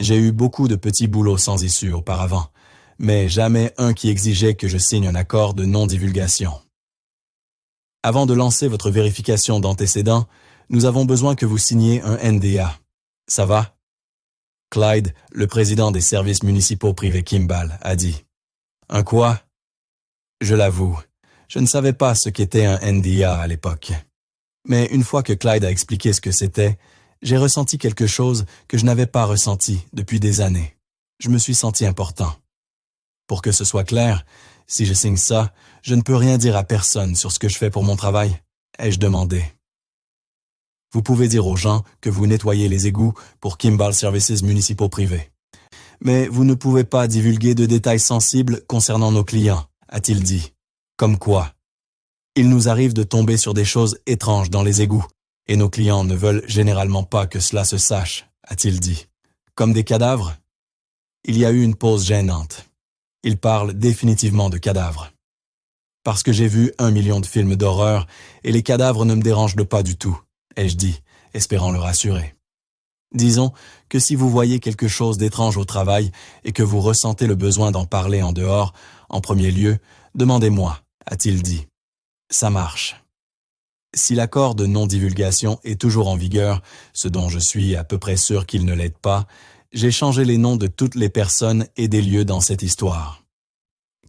J'ai eu beaucoup de petits boulots sans issue auparavant, mais jamais un qui exigeait que je signe un accord de non-divulgation. Avant de lancer votre vérification d'antécédents, nous avons besoin que vous signiez un NDA. Ça va? Clyde, le président des services municipaux privés Kimball, a dit. Un quoi? Je l'avoue, je ne savais pas ce qu'était un NDA à l'époque. Mais une fois que Clyde a expliqué ce que c'était, j'ai ressenti quelque chose que je n'avais pas ressenti depuis des années. Je me suis senti important. Pour que ce soit clair, si je signe ça, je ne peux rien dire à personne sur ce que je fais pour mon travail, ai-je demandé. Vous pouvez dire aux gens que vous nettoyez les égouts pour Kimball Services municipaux privés. Mais vous ne pouvez pas divulguer de détails sensibles concernant nos clients, a-t-il dit. Comme quoi? Il nous arrive de tomber sur des choses étranges dans les égouts, et nos clients ne veulent généralement pas que cela se sache, a-t-il dit. Comme des cadavres? Il y a eu une pause gênante. Il parle définitivement de cadavres. Parce que j'ai vu 1 million de films d'horreur, et les cadavres ne me dérangent pas du tout, ai-je dit, espérant le rassurer. Disons que si vous voyez quelque chose d'étrange au travail et que vous ressentez le besoin d'en parler en dehors, en premier lieu, demandez-moi, a-t-il dit. Ça marche. Si l'accord de non-divulgation est toujours en vigueur, ce dont je suis à peu près sûr qu'il ne l'aide pas, j'ai changé les noms de toutes les personnes et des lieux dans cette histoire.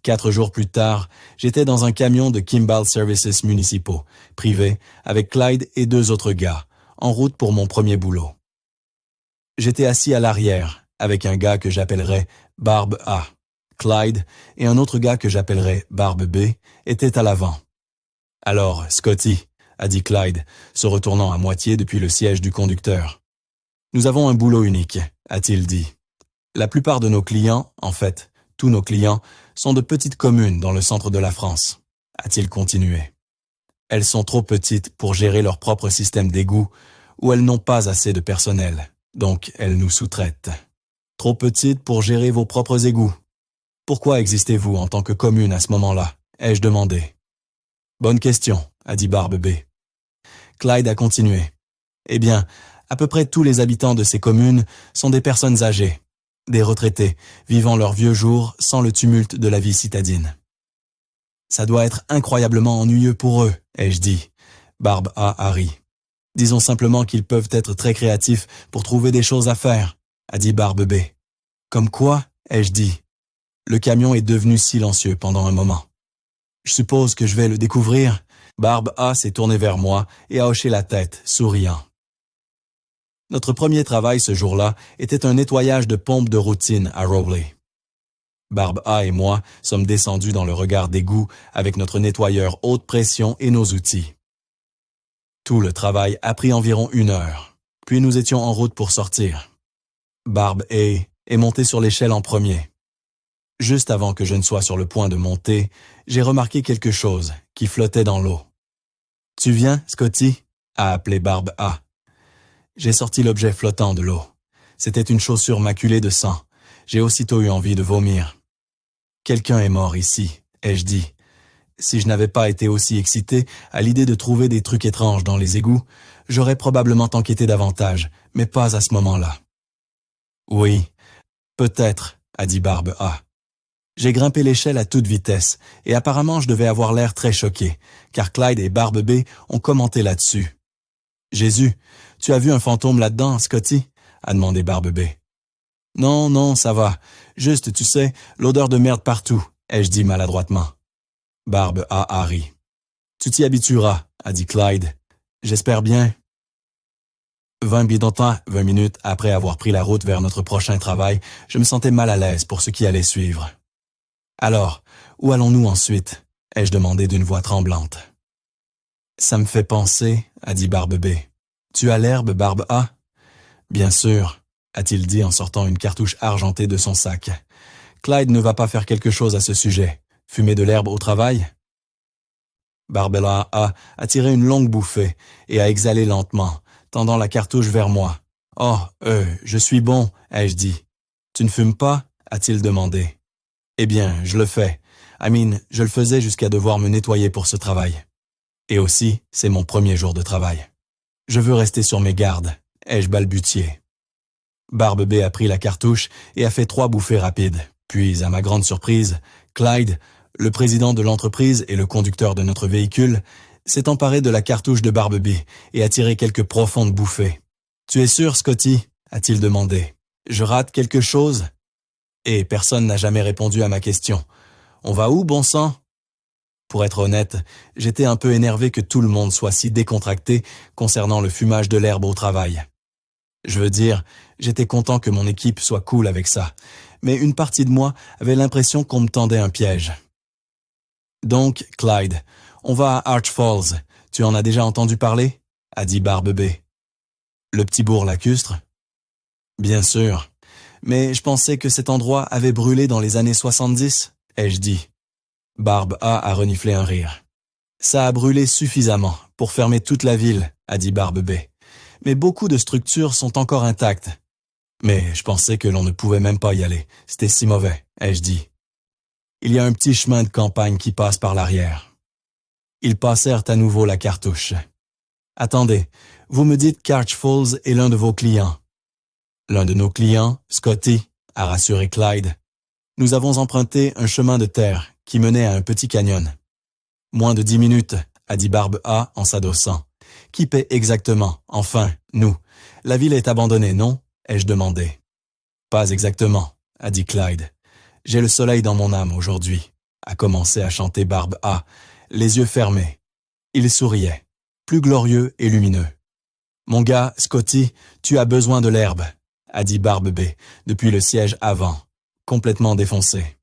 4 jours plus tard, j'étais dans un camion de Kimball Services municipaux, privé, avec Clyde et 2 autres gars, en route pour mon premier boulot. J'étais assis à l'arrière, avec un gars que j'appellerais Barbe A. Clyde et un autre gars que j'appellerais Barbe B étaient à l'avant. « Alors, Scotty », a dit Clyde, se retournant à moitié depuis le siège du conducteur. « Nous avons un boulot unique », a-t-il dit. « La plupart de nos clients, en fait, tous nos clients, sont de petites communes dans le centre de la France, » a-t-il continué. « Elles sont trop petites pour gérer leur propre système d'égout ou elles n'ont pas assez de personnel, donc elles nous sous-traitent. Trop petites pour gérer vos propres égouts. Pourquoi existez-vous en tant que commune à ce moment-là, ai-je demandé. « Bonne question, » a dit Barbe B. Clyde a continué. « Eh bien, à peu près tous les habitants de ces communes sont des personnes âgées, des retraités, vivant leurs vieux jours sans le tumulte de la vie citadine. »« Ça doit être incroyablement ennuyeux pour eux, » ai-je dit. Barbe A ri. « Disons simplement qu'ils peuvent être très créatifs pour trouver des choses à faire, » a dit Barbe B. « Comme quoi, » ai-je dit. Le camion est devenu silencieux pendant un moment. Je suppose que je vais le découvrir. Barbe A s'est tournée vers moi et a hoché la tête, souriant. Notre premier travail ce jour-là était un nettoyage de pompe de routine à Rowley. Barbe A et moi sommes descendus dans le regard d'égout avec notre nettoyeur haute pression et nos outils. Tout le travail a pris environ 1 heure, puis nous étions en route pour sortir. Barbe A est montée sur l'échelle en premier. Juste avant que je ne sois sur le point de monter, j'ai remarqué quelque chose qui flottait dans l'eau. « Tu viens, Scotty ?» a appelé Barbe A. J'ai sorti l'objet flottant de l'eau. C'était une chaussure maculée de sang. J'ai aussitôt eu envie de vomir. « Quelqu'un est mort ici, » ai-je dit. Si je n'avais pas été aussi excité à l'idée de trouver des trucs étranges dans les égouts, j'aurais probablement enquêté davantage, mais pas à ce moment-là. « Oui, peut-être, » a dit Barbe A. J'ai grimpé l'échelle à toute vitesse, et apparemment je devais avoir l'air très choqué, car Clyde et Barbe B ont commenté là-dessus. « Jésus, tu as vu un fantôme là-dedans, Scotty ?» a demandé Barbe B. « Non, ça va. Juste, tu sais, l'odeur de merde partout, » ai-je dit maladroitement. Barbe A ri. « Tu t'y habitueras, » a dit Clyde. « J'espère bien. » 20 minutes après avoir pris la route vers notre prochain travail, je me sentais mal à l'aise pour ce qui allait suivre. « Alors, où allons-nous ensuite ?» ai-je demandé d'une voix tremblante. « Ça me fait penser, » a dit Barbe B. « Tu as l'herbe, Barbe A ?»« Bien sûr, » a-t-il dit en sortant une cartouche argentée de son sac. « Clyde ne va pas faire quelque chose à ce sujet. Fumer de l'herbe au travail ?» Barbe A tiré une longue bouffée et a exhalé lentement, tendant la cartouche vers moi. « Oh, je suis bon, » ai-je dit. « Tu ne fumes pas ?» a-t-il demandé. « Eh bien, je le fais. Je le faisais jusqu'à devoir me nettoyer pour ce travail. Et aussi, c'est mon premier jour de travail. Je veux rester sur mes gardes, ai-je balbutié. Barbe B a pris la cartouche et a fait 3 bouffées rapides. Puis, à ma grande surprise, Clyde, le président de l'entreprise et le conducteur de notre véhicule, s'est emparé de la cartouche de Barbe B et a tiré quelques profondes bouffées. « Tu es sûr, Scotty ?» a-t-il demandé. « Je rate quelque chose ?» Et personne n'a jamais répondu à ma question. « On va où, bon sang ?» Pour être honnête, j'étais un peu énervé que tout le monde soit si décontracté concernant le fumage de l'herbe au travail. Je veux dire, j'étais content que mon équipe soit cool avec ça, mais une partie de moi avait l'impression qu'on me tendait un piège. Donc, Clyde, on va à Arch Falls. Tu en as déjà entendu parler? A dit Barbe B. Le petit bourg lacustre? Bien sûr. Mais je pensais que cet endroit avait brûlé dans les années 70, ai-je dit. Barbe A reniflé un rire. Ça a brûlé suffisamment pour fermer toute la ville, a dit Barbe B. Mais beaucoup de structures sont encore intactes. Mais je pensais que l'on ne pouvait même pas y aller. C'était si mauvais, ai-je dit. Il y a un petit chemin de campagne qui passe par l'arrière. Ils passèrent à nouveau la cartouche. Attendez, vous me dites qu'Arch Falls est l'un de vos clients. L'un de nos clients, Scotty, a rassuré Clyde. Nous avons emprunté un chemin de terre qui menait à un petit canyon. Moins de 10 minutes, a dit Barbe A en s'adossant. Qui paie exactement? Enfin, nous. La ville est abandonnée, non? Ai-je demandé. Pas exactement, a dit Clyde. J'ai le soleil dans mon âme aujourd'hui, a commencé à chanter Barbe A, les yeux fermés. Il souriait, plus glorieux et lumineux. Mon gars, Scotty, tu as besoin de l'herbe, a dit Barbe B, depuis le siège avant, complètement défoncé.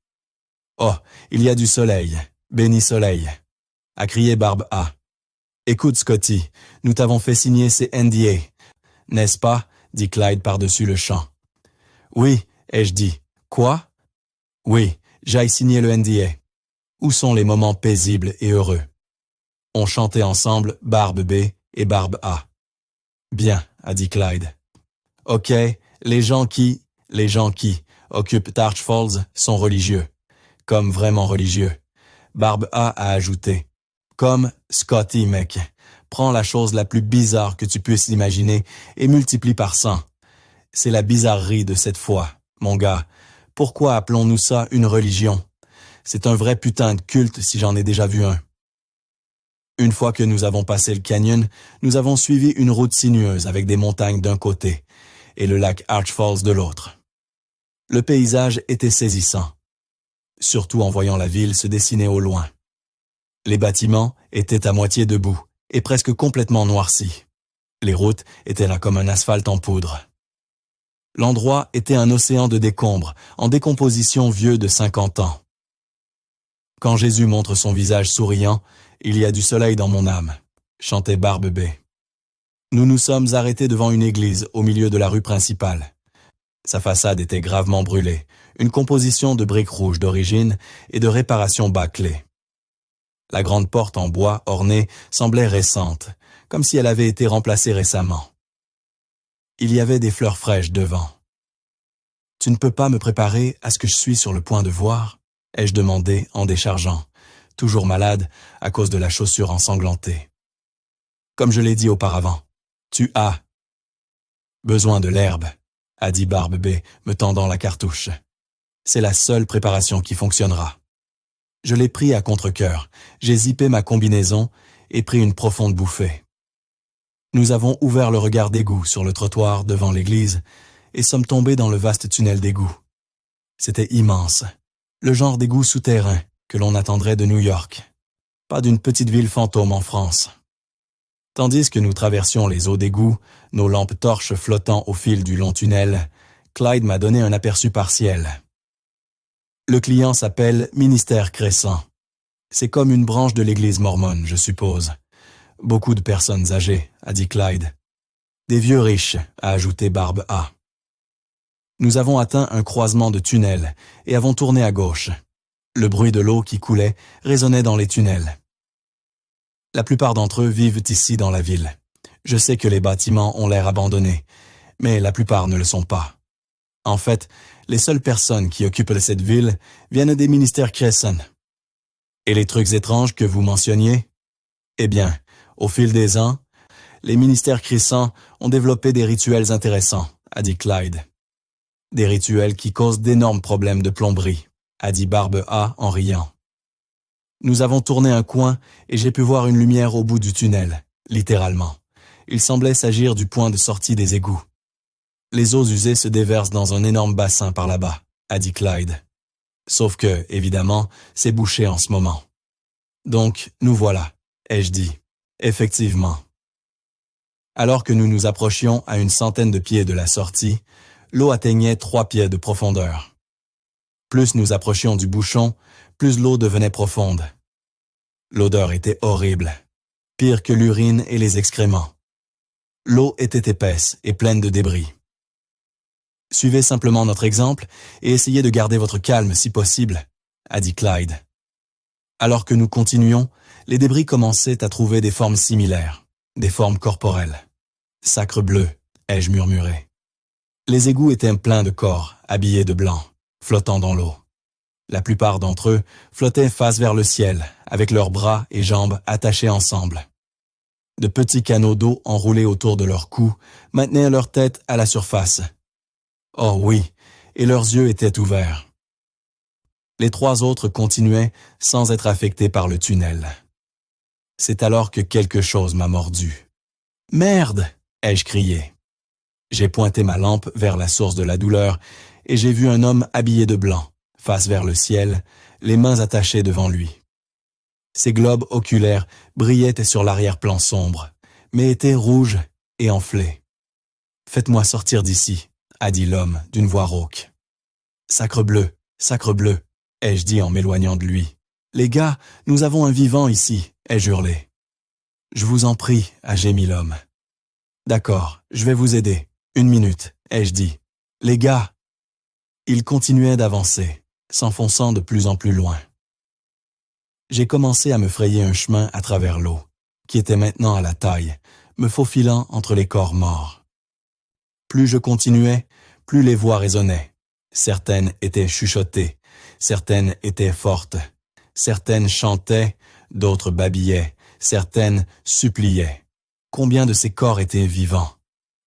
Oh, il y a du soleil, béni soleil, a crié Barbe A. Écoute, Scotty, nous t'avons fait signer ces NDA, n'est-ce pas? Dit Clyde par-dessus le champ. Oui, ai-je dit. Quoi? Oui, j'aille signer le NDA. Où sont les moments paisibles et heureux? On chantait ensemble Barbe B et Barbe A. Bien, a dit Clyde. Ok, les gens qui occupent Arch Falls sont religieux. Comme vraiment religieux. Barbe A ajouté. Comme Scotty, mec. Prends la chose la plus bizarre que tu puisses imaginer et multiplie par 100. C'est la bizarrerie de cette foi, mon gars. Pourquoi appelons-nous ça une religion? C'est un vrai putain de culte si j'en ai déjà vu un. Une fois que nous avons passé le canyon, nous avons suivi une route sinueuse avec des montagnes d'un côté et le lac Arch Falls de l'autre. Le paysage était saisissant, surtout en voyant la ville se dessiner au loin. Les bâtiments étaient à moitié debout et presque complètement noircis. Les routes étaient là comme un asphalte en poudre. L'endroit était un océan de décombres, en décomposition vieux de 50 ans. Quand Jésus montre son visage souriant, il y a du soleil dans mon âme, chantait Barbe B. Nous nous sommes arrêtés devant une église au milieu de la rue principale. Sa façade était gravement brûlée, une composition de briques rouges d'origine et de réparation bâclée. La grande porte en bois ornée semblait récente, comme si elle avait été remplacée récemment. Il y avait des fleurs fraîches devant. « Tu ne peux pas me préparer à ce que je suis sur le point de voir ?» ai-je demandé en déchargeant, toujours malade à cause de la chaussure ensanglantée. Comme je l'ai dit auparavant, tu as besoin de l'herbe, a dit Barbe B, me tendant la cartouche. C'est la seule préparation qui fonctionnera. Je l'ai pris à contre-cœur, j'ai zippé ma combinaison et pris une profonde bouffée. Nous avons ouvert le regard d'égout sur le trottoir devant l'église et sommes tombés dans le vaste tunnel d'égout. C'était immense, le genre d'égout souterrain que l'on attendrait de New York, pas d'une petite ville fantôme en France. Tandis que nous traversions les eaux d'égout, nos lampes torches flottant au fil du long tunnel, Clyde m'a donné un aperçu partiel. Le client s'appelle Ministère Crescent. C'est comme une branche de l'église mormone, je suppose. Beaucoup de personnes âgées, a dit Clyde. Des vieux riches, a ajouté Barbe A. Nous avons atteint un croisement de tunnels et avons tourné à gauche. Le bruit de l'eau qui coulait résonnait dans les tunnels. La plupart d'entre eux vivent ici dans la ville. Je sais que les bâtiments ont l'air abandonnés, mais la plupart ne le sont pas. En fait, les seules personnes qui occupent cette ville viennent des ministères Crescent. Et les trucs étranges que vous mentionniez? Eh bien, au fil des ans, les ministères Crescent ont développé des rituels intéressants, a dit Clyde, Des rituels qui causent d'énormes problèmes de plomberie, a dit Barbe A en riant. Nous avons tourné un coin et j'ai pu voir une lumière au bout du tunnel, littéralement. Il semblait s'agir du point de sortie des égouts. Les eaux usées se déversent dans un énorme bassin par là-bas, a dit Clyde. Sauf que, évidemment, c'est bouché en ce moment. Donc, nous voilà, ai-je dit. Effectivement. Alors que nous nous approchions à une centaine de pieds de la sortie, l'eau atteignait 3 pieds de profondeur. Plus nous approchions du bouchon, plus l'eau devenait profonde. L'odeur était horrible, pire que l'urine et les excréments. L'eau était épaisse et pleine de débris. Suivez simplement notre exemple et essayez de garder votre calme si possible, a dit Clyde. Alors que nous continuions, les débris commençaient à trouver des formes similaires, des formes corporelles. Sacre bleu, ai-je murmuré. Les égouts étaient pleins de corps, habillés de blanc, flottant dans l'eau. La plupart d'entre eux flottaient face vers le ciel, avec leurs bras et jambes attachés ensemble. De petits canaux d'eau enroulés autour de leur cou maintenaient leur tête à la surface. Oh oui, et leurs yeux étaient ouverts. Les 3 autres continuaient sans être affectés par le tunnel. C'est alors que quelque chose m'a mordu. « Merde !» ai-je crié. J'ai pointé ma lampe vers la source de la douleur et j'ai vu un homme habillé de blanc, face vers le ciel, les mains attachées devant lui. Ses globes oculaires brillaient sur l'arrière-plan sombre, mais étaient rouges et enflés. « Faites-moi sortir d'ici !» a dit l'homme d'une voix rauque. « Sacre bleu, ai-je dit en m'éloignant de lui. « Les gars, nous avons un vivant ici, ai-je hurlé. « Je vous en prie, a gémi l'homme. « D'accord, je vais vous aider. 1 minute, ai-je dit. « Les gars !» Il continuait d'avancer, s'enfonçant de plus en plus loin. J'ai commencé à me frayer un chemin à travers l'eau, qui était maintenant à la taille, me faufilant entre les corps morts. Plus je continuais, plus les voix résonnaient. Certaines étaient chuchotées, certaines étaient fortes, certaines chantaient, d'autres babillaient, certaines suppliaient. Combien de ces corps étaient vivants?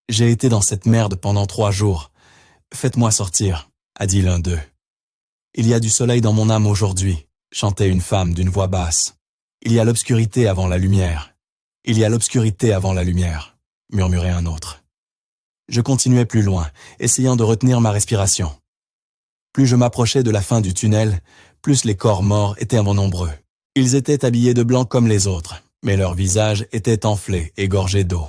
J'ai été dans cette merde pendant 3 jours. Faites-moi sortir, a dit l'un d'eux. Il y a du soleil dans mon âme aujourd'hui, chantait une femme d'une voix basse. Il y a l'obscurité avant la lumière. Il y a l'obscurité avant la lumière, murmurait un autre. Je continuais plus loin, essayant de retenir ma respiration. Plus je m'approchais de la fin du tunnel, plus les corps morts étaient nombreux. Ils étaient habillés de blanc comme les autres, mais leurs visages étaient enflés et gorgés d'eau.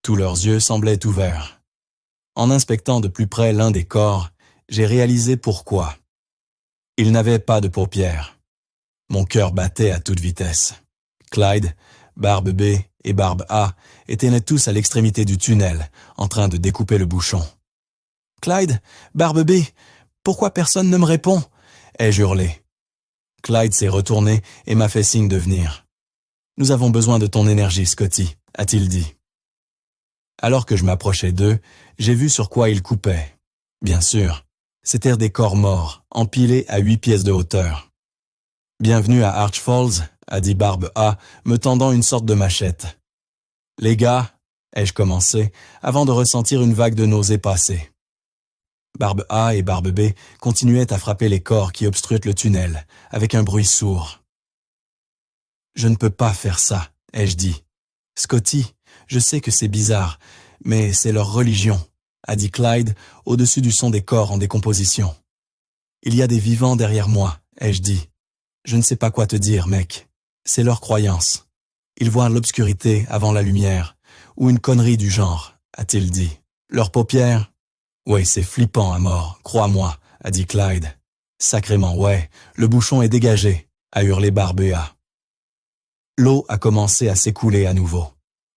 Tous leurs yeux semblaient ouverts. En inspectant de plus près l'un des corps, j'ai réalisé pourquoi. Ils n'avaient pas de paupières. Mon cœur battait à toute vitesse. Clyde, Barbe B et Barbe A étaient tous à l'extrémité du tunnel, en train de découper le bouchon. « Clyde, Barbe B, pourquoi personne ne me répond ?» ai-je hurlé. Clyde s'est retourné et m'a fait signe de venir. « Nous avons besoin de ton énergie, Scotty », a-t-il dit. Alors que je m'approchais d'eux, j'ai vu sur quoi ils coupaient. Bien sûr, c'étaient des corps morts, empilés à 8 pieds de hauteur. « Bienvenue à Arch Falls », a dit Barbe A, me tendant une sorte de machette. « Les gars », ai-je commencé, avant de ressentir une vague de nausées passer. Barbe A et Barbe B continuaient à frapper les corps qui obstruent le tunnel, avec un bruit sourd. « Je ne peux pas faire ça, ai-je dit. « Scotty, je sais que c'est bizarre, mais c'est leur religion, » a dit Clyde au-dessus du son des corps en décomposition. « Il y a des vivants derrière moi, » ai-je dit. « Je ne sais pas quoi te dire, mec. C'est leur croyance. Ils voient l'obscurité avant la lumière, ou une connerie du genre, a-t-il dit. Leurs paupières... Ouais, c'est flippant à mort, crois-moi, a dit Clyde. Sacrément, ouais, le bouchon est dégagé, a hurlé Barbe A. L'eau a commencé à s'écouler à nouveau,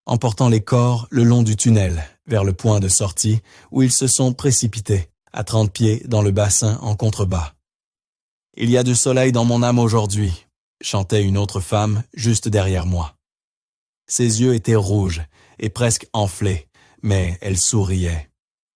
emportant les corps le long du tunnel, vers le point de sortie où ils se sont précipités, à 30 pieds dans le bassin en contrebas. « Il y a du soleil dans mon âme aujourd'hui », chantait une autre femme juste derrière moi. Ses yeux étaient rouges et presque enflés, mais elle souriait.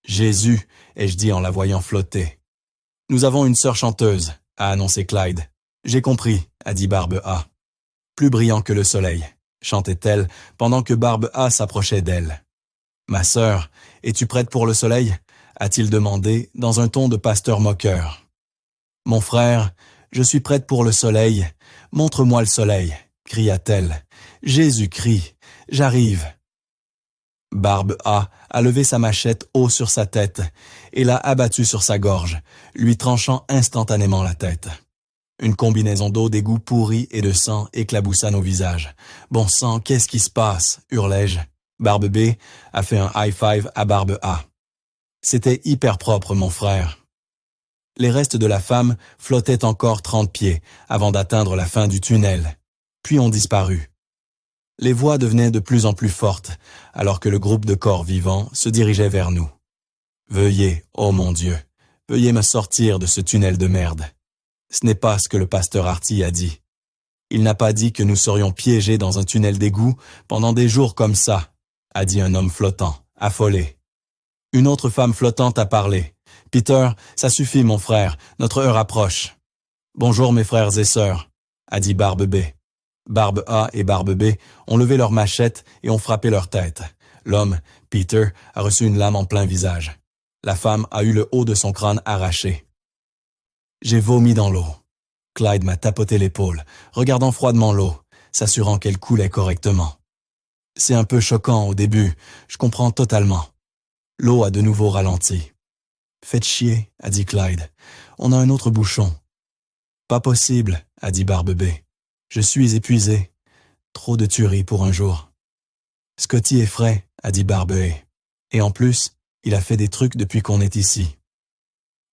« Jésus », ai-je dit en la voyant flotter. « Nous avons une sœur chanteuse », a annoncé Clyde. « J'ai compris », a dit Barbe A. « Plus brillant que le soleil », chantait-elle pendant que Barbe A s'approchait d'elle. « Ma sœur, es-tu prête pour le soleil » a-t-il demandé dans un ton de pasteur moqueur. « Mon frère, je suis prête pour le soleil. Montre-moi le soleil, cria-t-elle. Jésus-Christ, j'arrive. Barbe a levé sa machette haut sur sa tête et l'a abattue sur sa gorge, lui tranchant instantanément la tête. Une combinaison d'eau d'égout pourri et de sang éclaboussa nos visages. « Bon sang, qu'est-ce qui se passe ?» hurlai-je. Barbe B a fait un high-five à Barbe A. C'était hyper propre, mon frère. Les restes de la femme flottaient encore 30 pieds avant d'atteindre la fin du tunnel, puis ont disparu. Les voix devenaient de plus en plus fortes, alors que le groupe de corps vivants se dirigeait vers nous. « Veuillez, oh mon Dieu, veuillez me sortir de ce tunnel de merde. » Ce n'est pas ce que le pasteur Arty a dit. Il n'a pas dit que nous serions piégés dans un tunnel d'égout pendant des jours comme ça, a dit un homme flottant, affolé. Une autre femme flottante a parlé. « Peter, ça suffit mon frère, notre heure approche. »« Bonjour mes frères et sœurs, » a dit Barbe B. Barbe A et Barbe B ont levé leurs machettes et ont frappé leur tête. L'homme, Peter, a reçu une lame en plein visage. La femme a eu le haut de son crâne arraché. J'ai vomi dans l'eau. Clyde m'a tapoté l'épaule, regardant froidement l'eau, s'assurant qu'elle coulait correctement. C'est un peu choquant au début, je comprends totalement. L'eau a de nouveau ralenti. « Faites chier, » a dit Clyde. « On a un autre bouchon. »« Pas possible, » a dit Barbe B. « Je suis épuisé. Trop de tueries pour un jour. »« Scotty est frais, » a dit Barbe A. « Et en plus, il a fait des trucs depuis qu'on est ici. »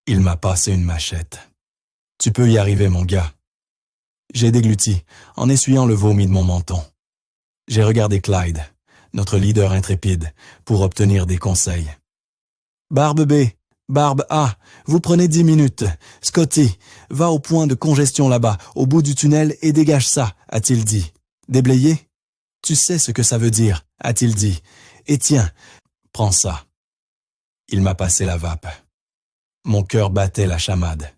Il m'a passé une machette. « Tu peux y arriver, mon gars. » J'ai dégluti, en essuyant le vomi de mon menton. J'ai regardé Clyde, notre leader intrépide, pour obtenir des conseils. « Barbe B, Barbe A, vous prenez 10 minutes. Scotty, va au point de congestion là-bas, au bout du tunnel, et dégage ça, a-t-il dit. Déblayer? Tu sais ce que ça veut dire, a-t-il dit. Et tiens, prends ça. Il m'a passé la vape. Mon cœur battait la chamade.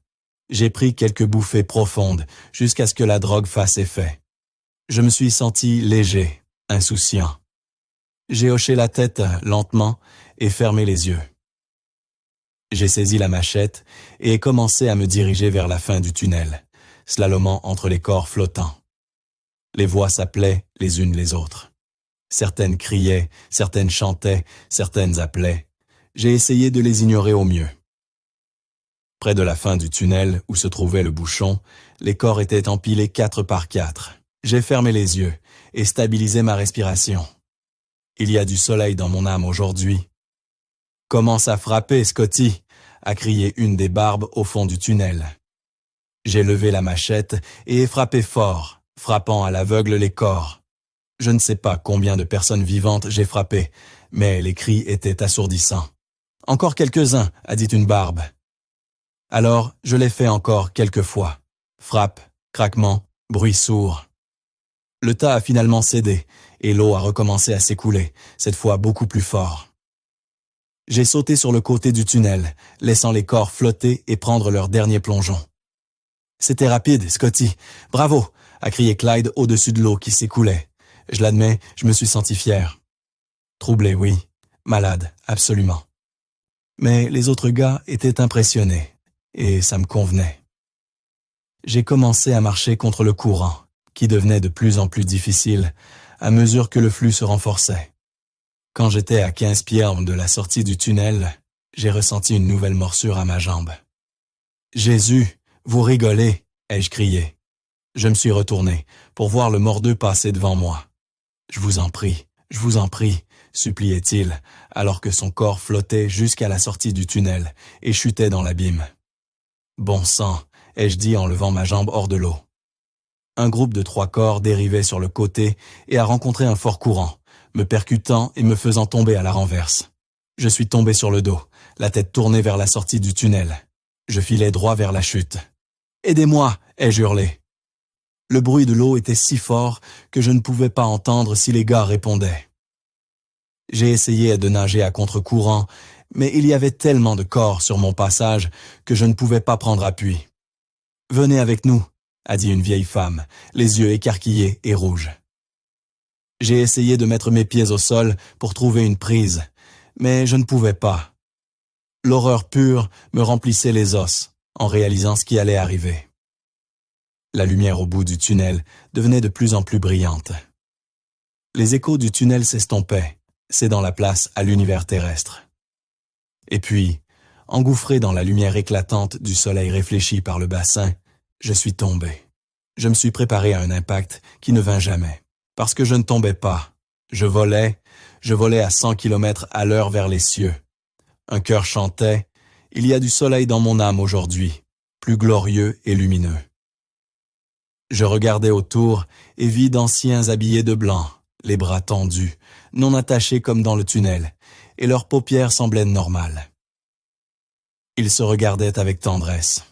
J'ai pris quelques bouffées profondes jusqu'à ce que la drogue fasse effet. Je me suis senti léger, insouciant. J'ai hoché la tête lentement et fermé les yeux. J'ai saisi la machette et ai commencé à me diriger vers la fin du tunnel, slalomant entre les corps flottants. Les voix s'appelaient les unes les autres. Certaines criaient, certaines chantaient, certaines appelaient. J'ai essayé de les ignorer au mieux. Près de la fin du tunnel où se trouvait le bouchon, les corps étaient empilés 4 par 4. J'ai fermé les yeux et stabilisé ma respiration. Il y a du soleil dans mon âme aujourd'hui. « Commence à frapper, Scotty !» a crié une des barbes au fond du tunnel. J'ai levé la machette et ai frappé fort, frappant à l'aveugle les corps. Je ne sais pas combien de personnes vivantes j'ai frappé, mais les cris étaient assourdissants. « Encore quelques-uns » a dit une barbe. Alors, je l'ai fait encore quelques fois. Frappe, craquement, bruit sourd. Le tas a finalement cédé et l'eau a recommencé à s'écouler, cette fois beaucoup plus fort. J'ai sauté sur le côté du tunnel, laissant les corps flotter et prendre leur dernier plongeon. « C'était rapide, Scotty. Bravo !» a crié Clyde au-dessus de l'eau qui s'écoulait. Je l'admets, je me suis senti fier. Troublé, oui. Malade, absolument. Mais les autres gars étaient impressionnés, et ça me convenait. J'ai commencé à marcher contre le courant, qui devenait de plus en plus difficile à mesure que le flux se renforçait. Quand j'étais à 15 pieds de la sortie du tunnel, j'ai ressenti une nouvelle morsure à ma jambe. « Jésus, vous rigolez !» ai-je crié. Je me suis retourné pour voir le mordeux passer devant moi. « Je vous en prie, suppliait-il, alors que son corps flottait jusqu'à la sortie du tunnel et chutait dans l'abîme. « Bon sang !» ai-je dit en levant ma jambe hors de l'eau. Un groupe de 3 corps dérivait sur le côté et a rencontré un fort courant, me percutant et me faisant tomber à la renverse. Je suis tombé sur le dos, la tête tournée vers la sortie du tunnel. Je filais droit vers la chute. « Aidez-moi !» ai-je hurlé. Le bruit de l'eau était si fort que je ne pouvais pas entendre si les gars répondaient. J'ai essayé de nager à contre-courant, mais il y avait tellement de corps sur mon passage que je ne pouvais pas prendre appui. « Venez avec nous !» a dit une vieille femme, les yeux écarquillés et rouges. J'ai essayé de mettre mes pieds au sol pour trouver une prise, mais je ne pouvais pas. L'horreur pure me remplissait les os en réalisant ce qui allait arriver. La lumière au bout du tunnel devenait de plus en plus brillante. Les échos du tunnel s'estompaient, cédant la place à l'univers terrestre. Et puis, engouffré dans la lumière éclatante du soleil réfléchi par le bassin, je suis tombé. Je me suis préparé à un impact qui ne vint jamais. Parce que je ne tombais pas. Je volais à 100 km à l'heure vers les cieux. Un cœur chantait « Il y a du soleil dans mon âme aujourd'hui, plus glorieux et lumineux. » Je regardais autour et vis d'anciens habillés de blanc, les bras tendus, non attachés comme dans le tunnel, et leurs paupières semblaient normales. Ils se regardaient avec tendresse.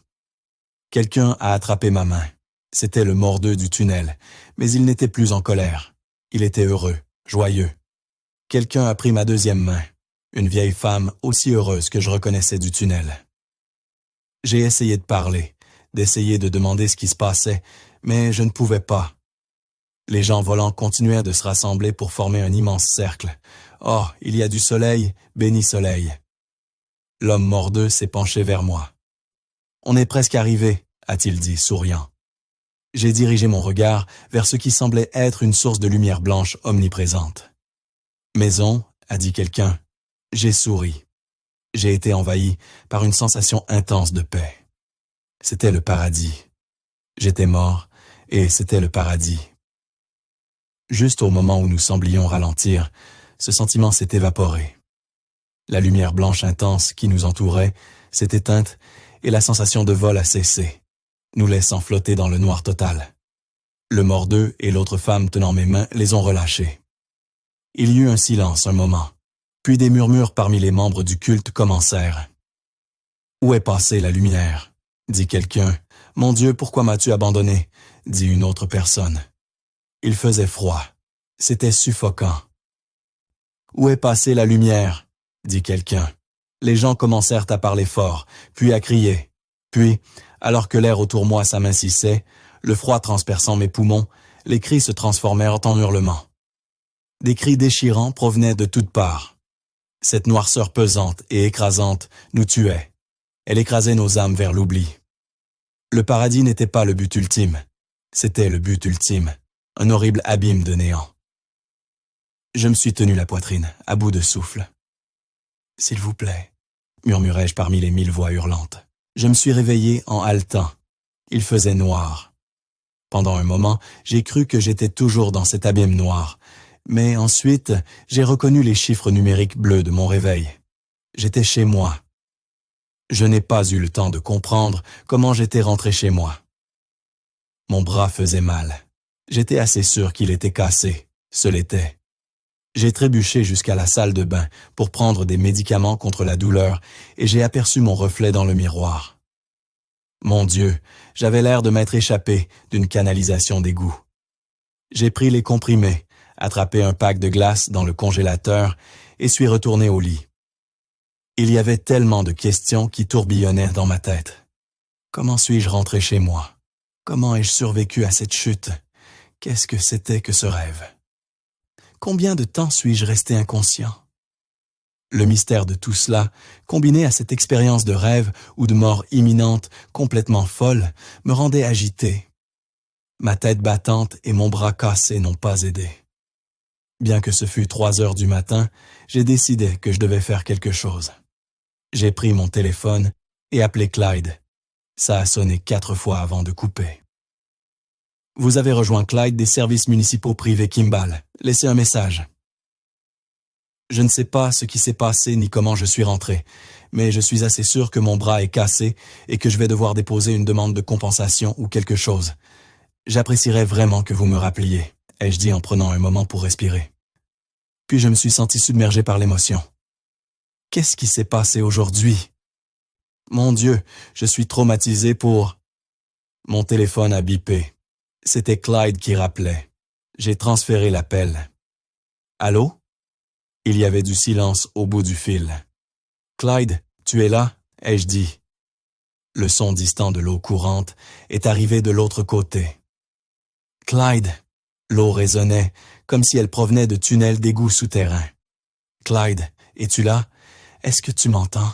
Quelqu'un a attrapé ma main. C'était le mordeux du tunnel, mais il n'était plus en colère. Il était heureux, joyeux. Quelqu'un a pris ma deuxième main, une vieille femme aussi heureuse que je reconnaissais du tunnel. J'ai essayé de parler, d'essayer de demander ce qui se passait, mais je ne pouvais pas. Les gens volants continuaient de se rassembler pour former un immense cercle. Oh, il y a du soleil, béni soleil. L'homme mordeux s'est penché vers moi. « On est presque arrivé », a-t-il dit, souriant. J'ai dirigé mon regard vers ce qui semblait être une source de lumière blanche omniprésente. « Maison », a dit quelqu'un. J'ai souri. J'ai été envahi par une sensation intense de paix. C'était le paradis. J'étais mort, et c'était le paradis. Juste au moment où nous semblions ralentir, ce sentiment s'est évaporé. La lumière blanche intense qui nous entourait s'est éteinte et la sensation de vol a cessé, nous laissant flotter dans le noir total. Le mordeux et l'autre femme tenant mes mains les ont relâchés. Il y eut un silence un moment, puis des murmures parmi les membres du culte commencèrent. « Où est passée la lumière ?» dit quelqu'un. « Mon Dieu, pourquoi m'as-tu abandonné ?» dit une autre personne. Il faisait froid. C'était suffocant. « Où est passée la lumière ?» dit quelqu'un. Les gens commencèrent à parler fort, puis à crier. Puis, alors que l'air autour moi s'amincissait, le froid transperçant mes poumons, les cris se transformèrent en hurlements. Des cris déchirants provenaient de toutes parts. Cette noirceur pesante et écrasante nous tuait. Elle écrasait nos âmes vers l'oubli. Le paradis n'était pas le but ultime. C'était le but ultime, un horrible abîme de néant. Je me suis tenu la poitrine, à bout de souffle. « S'il vous plaît », murmurai-je parmi les 1000 voix hurlantes. Je me suis réveillé en haletant. Il faisait noir. Pendant un moment, j'ai cru que j'étais toujours dans cet abîme noir. Mais ensuite, j'ai reconnu les chiffres numériques bleus de mon réveil. J'étais chez moi. Je n'ai pas eu le temps de comprendre comment j'étais rentré chez moi. Mon bras faisait mal. J'étais assez sûr qu'il était cassé. Ce l'était. J'ai trébuché jusqu'à la salle de bain pour prendre des médicaments contre la douleur et j'ai aperçu mon reflet dans le miroir. Mon Dieu, j'avais l'air de m'être échappé d'une canalisation d'égout. J'ai pris les comprimés, attrapé un pack de glace dans le congélateur et suis retourné au lit. Il y avait tellement de questions qui tourbillonnaient dans ma tête. Comment suis-je rentré chez moi? Comment ai-je survécu à cette chute? Qu'est-ce que c'était que ce rêve? Combien de temps suis-je resté inconscient? Le mystère de tout cela, combiné à cette expérience de rêve ou de mort imminente, complètement folle, me rendait agité. Ma tête battante et mon bras cassé n'ont pas aidé. Bien que ce fût 3 heures du matin, j'ai décidé que je devais faire quelque chose. J'ai pris mon téléphone et appelé Clyde. Ça a sonné 4 fois avant de couper. Vous avez rejoint Clyde des services municipaux privés Kimball. Laissez un message. Je ne sais pas ce qui s'est passé ni comment je suis rentré, mais je suis assez sûr que mon bras est cassé et que je vais devoir déposer une demande de compensation ou quelque chose. J'apprécierais vraiment que vous me rappeliez, ai-je dit en prenant un moment pour respirer. Puis je me suis senti submergé par l'émotion. Qu'est-ce qui s'est passé aujourd'hui? Mon Dieu, je suis traumatisé pour... Mon téléphone a bipé. C'était Clyde qui rappelait. J'ai transféré l'appel. Allô? Il y avait du silence au bout du fil. Clyde, tu es là? Ai-je dit. Le son distant de l'eau courante est arrivé de l'autre côté. Clyde! L'eau résonnait comme si elle provenait de tunnels d'égouts souterrains. Clyde, es-tu là? Est-ce que tu m'entends?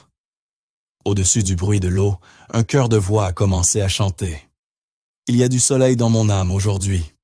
au-dessus du bruit de l'eau, un chœur de voix a commencé à chanter. Il y a du soleil dans mon âme aujourd'hui.